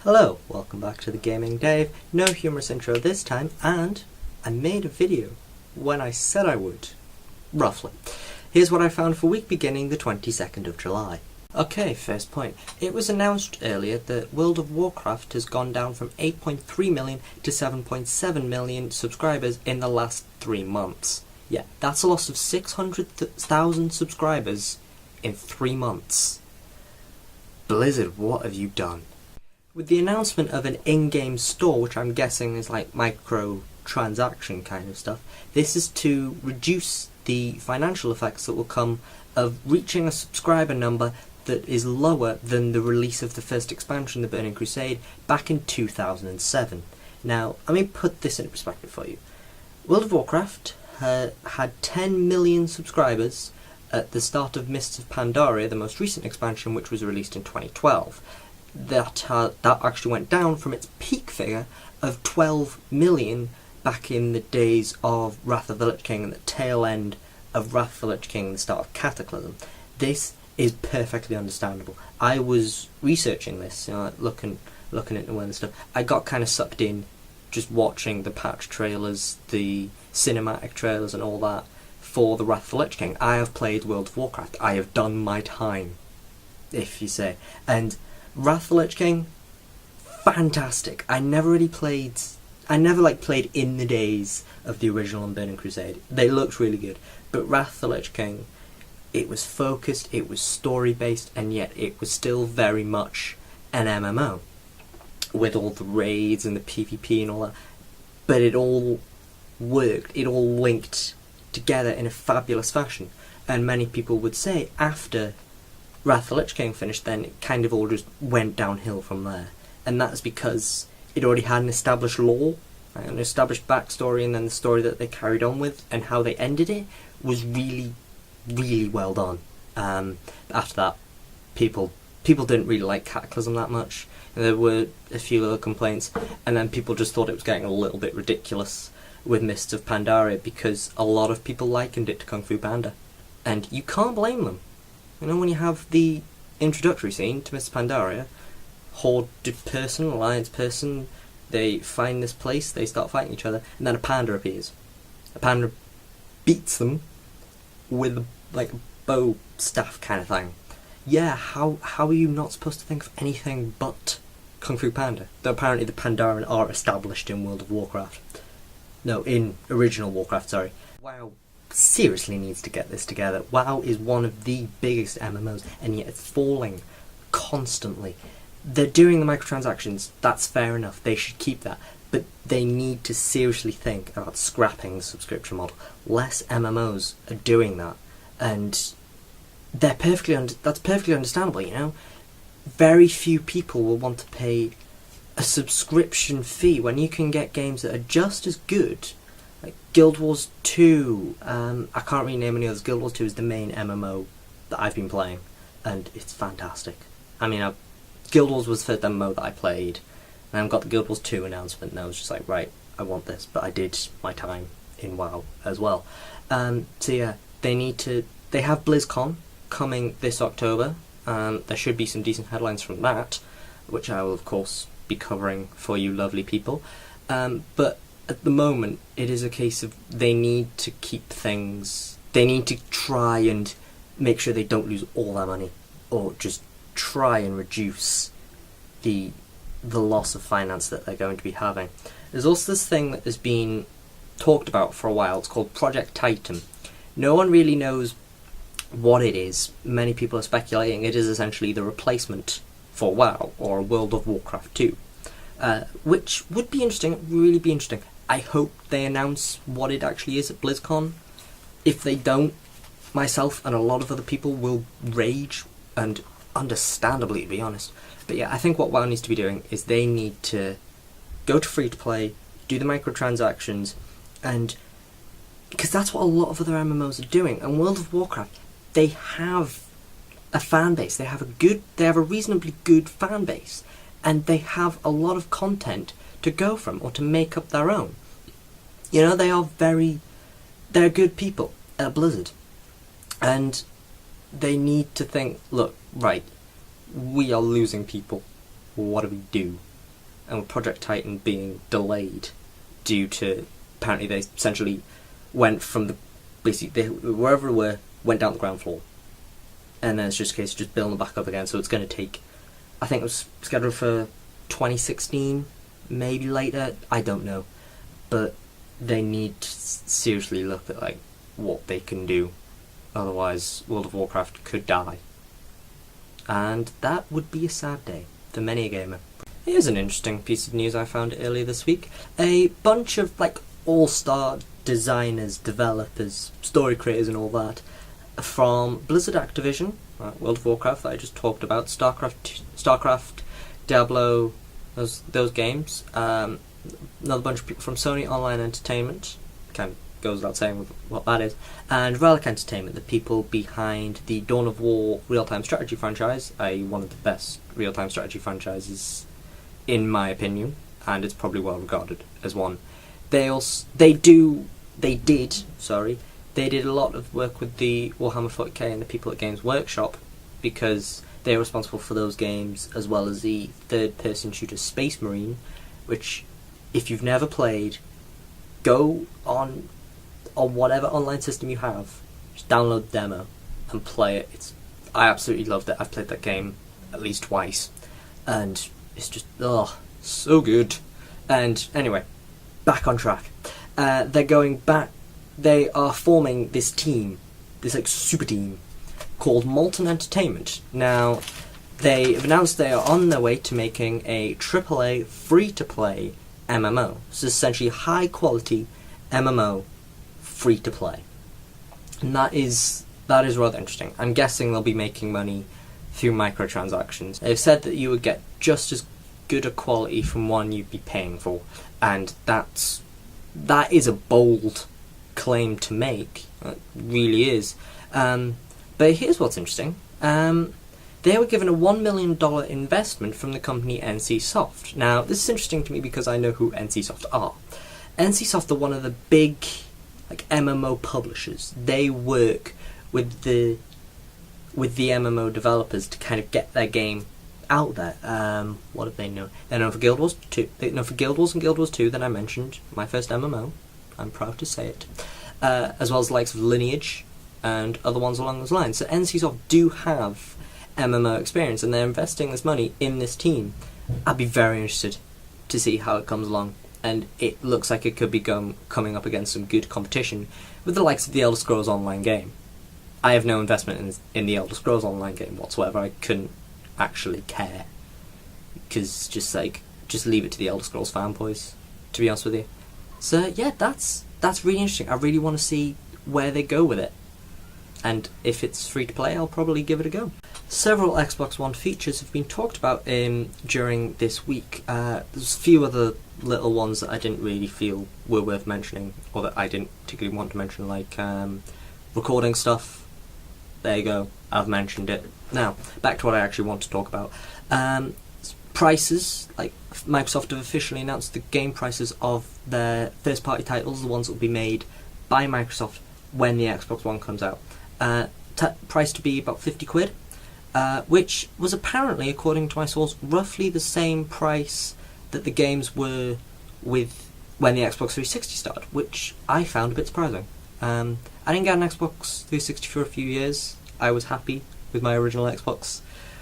Hello, welcome back to the Gaming Dave. No humorous intro this time, and I made a video when I said I would. Roughly. Here's what I found for week beginning the 22nd of July. Okay, first point. It was announced earlier that World of Warcraft has gone down from 8.3 million to 7.7 million subscribers in the last 3 months. Yeah, that's a loss of 600,000 subscribers in 3 months. Blizzard, what have you done? With the announcement of an in-game store, which I'm guessing is like micro-transaction kind of stuff, this is to reduce the financial effects that will come of reaching a subscriber number that is lower than the release of the first expansion, the Burning Crusade, back in 2007. Now, let me put this in perspective for you. World of Warcraft had 10 million subscribers at the start of Mists of Pandaria, the most recent expansion, which was released in 2012. That actually went down from its peak figure of 12 million back in the days of Wrath of the Lich King and the tail end of Wrath of the Lich King and the start of Cataclysm. This is perfectly understandable. I was researching this, looking into all this stuff. I got kind of sucked in just watching the patch trailers, the cinematic trailers and all that for the Wrath of the Lich King. I have played World of Warcraft. I have done my time, if you say. And Wrath of the Lich King, fantastic. I never played in the days of the original and Burning Crusade. They looked really good. But Wrath of the Lich King, it was focused, it was story based, and yet it was still very much an MMO. With all the raids and the PvP and all that. But it all worked, it all linked together in a fabulous fashion. And many people would say after Wrath of the Lich King finished, then it kind of all just went downhill from there. And that's because it already had an established lore, an established backstory, and then the story that they carried on with and how they ended it was really, really well done. After that, people didn't really like Cataclysm that much. And there were a few little complaints, and then people just thought it was getting a little bit ridiculous with Mists of Pandaria because a lot of people likened it to Kung Fu Panda. And you can't blame them. You know, when you have the introductory scene to Mists of Pandaria, Horde person, Alliance person, they find this place, they start fighting each other, and then a panda appears. A panda beats them with like a bow staff kind of thing. Yeah, how are you not supposed to think of anything but Kung Fu Panda? Though apparently the Pandaren are established in World of Warcraft. No, in original Warcraft, sorry. WoW seriously needs to get this together. WoW is one of the biggest MMOs, and yet it's falling constantly. They're doing the microtransactions, that's fair enough, they should keep that, but they need to seriously think about scrapping the subscription model. Less MMOs are doing that, and that's perfectly understandable, you know. Very few people will want to pay a subscription fee when you can get games that are just as good. Like Guild Wars 2, I can't really name any others. Guild Wars 2 is the main MMO that I've been playing, and it's fantastic. I mean, Guild Wars was the first MMO that I played, and I got the Guild Wars 2 announcement, and I was just like, right, I want this, but I did my time in WoW as well. So yeah, they have BlizzCon coming this October. There should be some decent headlines from that, which I will of course be covering for you lovely people. But at the moment, it is a case of they need to keep things. They need to try and make sure they don't lose all their money, or just try and reduce the loss of finance that they're going to be having. There's also this thing that has been talked about for a while. It's called Project Titan. No one really knows what it is. Many people are speculating it is essentially the replacement for WoW or World of Warcraft 2, which would be interesting, really be interesting. I hope they announce what it actually is at BlizzCon. If they don't, myself and a lot of other people will rage, and understandably, to be honest. But yeah, I think what WoW needs to be doing is they need to go to free-to-play, do the microtransactions, and because that's what a lot of other MMOs are doing. And World of Warcraft, they have a fan base. They have a reasonably good fan base, and they have a lot of content to go from or to make up their own. You know, they're good people at Blizzard, and they need to think, look, right, we are losing people. What do we do? and with Project Titan being delayed due to, apparently they essentially went from wherever they were, went down the ground floor, and then it's just a case of just building back up again. So it's going to take, I think it was scheduled for 2016, maybe later, I don't know, but they need to seriously look at like what they can do, otherwise World of Warcraft could die, and that would be a sad day for many a gamer. Here's an interesting piece of news I found earlier this week. A bunch of like all-star designers, developers, story creators and all that from Blizzard Activision, World of Warcraft that I just talked about, Starcraft, Diablo, those games, another bunch of people from Sony Online Entertainment, kind of goes without saying what that is, and Relic Entertainment, the people behind the Dawn of War real-time strategy franchise, one of the best real-time strategy franchises in my opinion, and it's probably well regarded as one. They did a lot of work with the Warhammer 40k and the people at Games Workshop, because they're responsible for those games, as well as the third-person shooter Space Marine, which, if you've never played, go on whatever online system you have, just download the demo and play it. I absolutely loved it. I've played that game at least twice, and it's just, so good. And anyway, back on track. They're going back. They are forming this team, this like super team, called Molten Entertainment. Now, they have announced they are on their way to making a AAA free-to-play MMO. So essentially high quality MMO free-to-play. And that is rather interesting. I'm guessing they'll be making money through microtransactions. They've said that you would get just as good a quality from one you'd be paying for, and that is a bold claim to make. It really is. But here's what's interesting. They were given a $1 million investment from the company NCSoft. Now, this is interesting to me because I know who NCSoft are. NCSoft are one of the big MMO publishers. They work with the MMO developers to kind of get their game out there. What do they know? They're known for Guild Wars 2. They're known for Guild Wars and Guild Wars 2 that I mentioned, my first MMO. I'm proud to say it. As well as the likes of Lineage and other ones along those lines. So NCSoft do have MMO experience, and they're investing this money in this team. I'd be very interested to see how it comes along, and it looks like it could be coming up against some good competition with the likes of the Elder Scrolls Online game. I have no investment in the Elder Scrolls Online game whatsoever. I couldn't actually care, because just leave it to the Elder Scrolls fanboys, to be honest with you. So yeah, that's really interesting. I really want to see where they go with it, and if it's free to play, I'll probably give it a go. Several Xbox One features have been talked about during this week. There's a few other little ones that I didn't really feel were worth mentioning, or that I didn't particularly want to mention, like recording stuff. There you go, I've mentioned it. Now, back to what I actually want to talk about. Prices, like Microsoft have officially announced the game prices of their first-party titles, the ones that will be made by Microsoft when the Xbox One comes out. Price to be about 50 quid, which was apparently, according to my source, roughly the same price that the games were with when the Xbox 360 started, which I found a bit surprising. I didn't get an Xbox 360 for a few years. I was happy with my original Xbox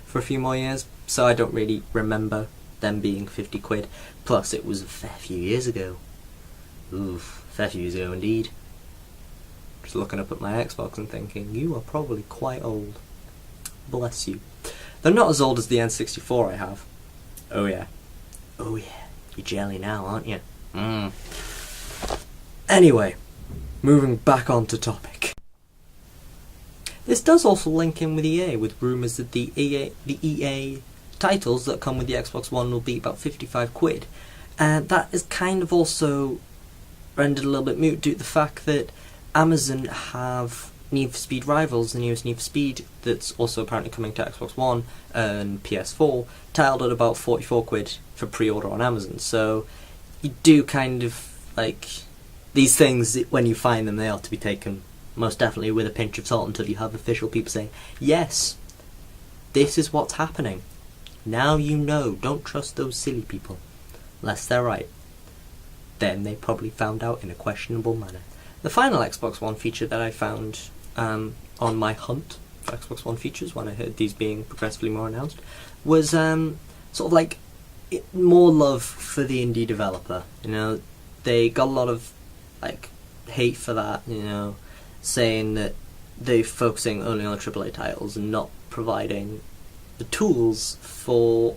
for a few more years, so I don't really remember them being 50 quid. Plus, it was a fair few years ago. Oof, fair few years ago indeed. Just looking up at my Xbox and thinking, you are probably quite old. Bless you. They're not as old as the N64 I have. Oh yeah. Oh yeah. You're jelly now, aren't you? Anyway, moving back onto topic. This does also link in with EA, with rumours that the EA titles that come with the Xbox One will be about 55 quid. And that is kind of also rendered a little bit moot due to the fact that Amazon have Need for Speed Rivals, the newest Need for Speed, that's also apparently coming to Xbox One and PS4, tiled at about 44 quid for pre-order on Amazon. So you do kind of, these things, when you find them, they ought to be taken most definitely with a pinch of salt until you have official people saying, yes, this is what's happening. Now you know, don't trust those silly people. unless they're right. Then they probably found out in a questionable manner. The final Xbox One feature that I found on my hunt for Xbox One features, when I heard these being progressively more announced, was sort of like more love for the indie developer. You know, they got a lot of like hate for that, you know, saying that they're focusing only on AAA titles and not providing the tools for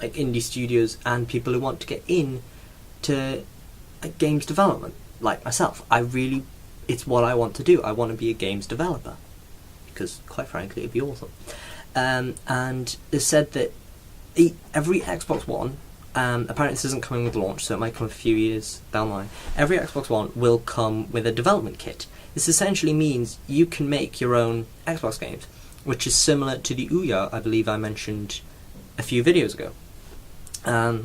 like indie studios and people who want to get in to games development, like myself. It's what I want to do. I want to be a games developer because, quite frankly, it'd be awesome. And they said that every Xbox One, apparently this isn't coming with launch, so it might come a few years down the line. Every Xbox One will come with a development kit. This essentially means you can make your own Xbox games, which is similar to the Ouya I believe I mentioned a few videos ago,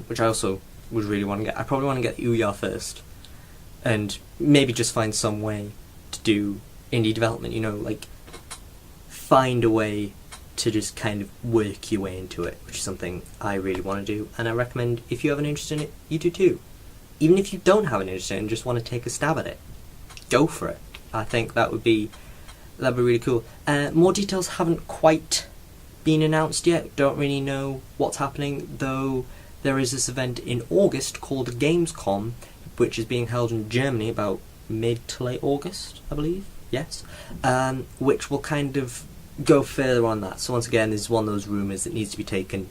which I also would really want to get. I probably want to get the Ouya first, and maybe just find some way to do indie development, you know, like find a way to just kind of work your way into it, which is something I really want to do, and I recommend if you have an interest in it, you do too. Even if you don't have an interest in it and just want to take a stab at it, go for it. I think that'd be really cool. More details haven't quite been announced yet. Don't really know what's happening, though there is this event in August called Gamescom, which is being held in Germany about mid to late August, I believe. Yes. Which will kind of go further on that. So once again, this is one of those rumours that needs to be taken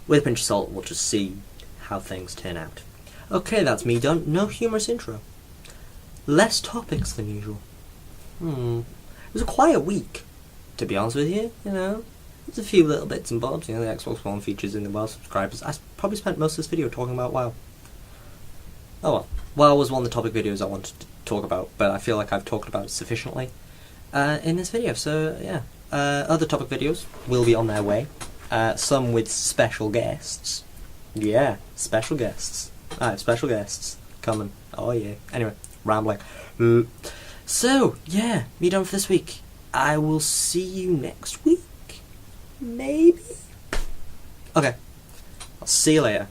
with a pinch of salt. We'll just see how things turn out. Okay, that's me done. No humorous intro. Less topics than usual. It was a quiet week, to be honest with you, you know. There's a few little bits and bobs, you know, the Xbox One features in the WoW subscribers. I probably spent most of this video talking about WoW. Oh well. WoW was one of the topic videos I wanted to talk about, but I feel like I've talked about it sufficiently in this video, so yeah. Other topic videos will be on their way. Some with special guests. Yeah, special guests. I have special guests coming. Oh yeah. Anyway, rambling. So, yeah, me done for this week. I will see you next week. Maybe? Okay. I'll see you later.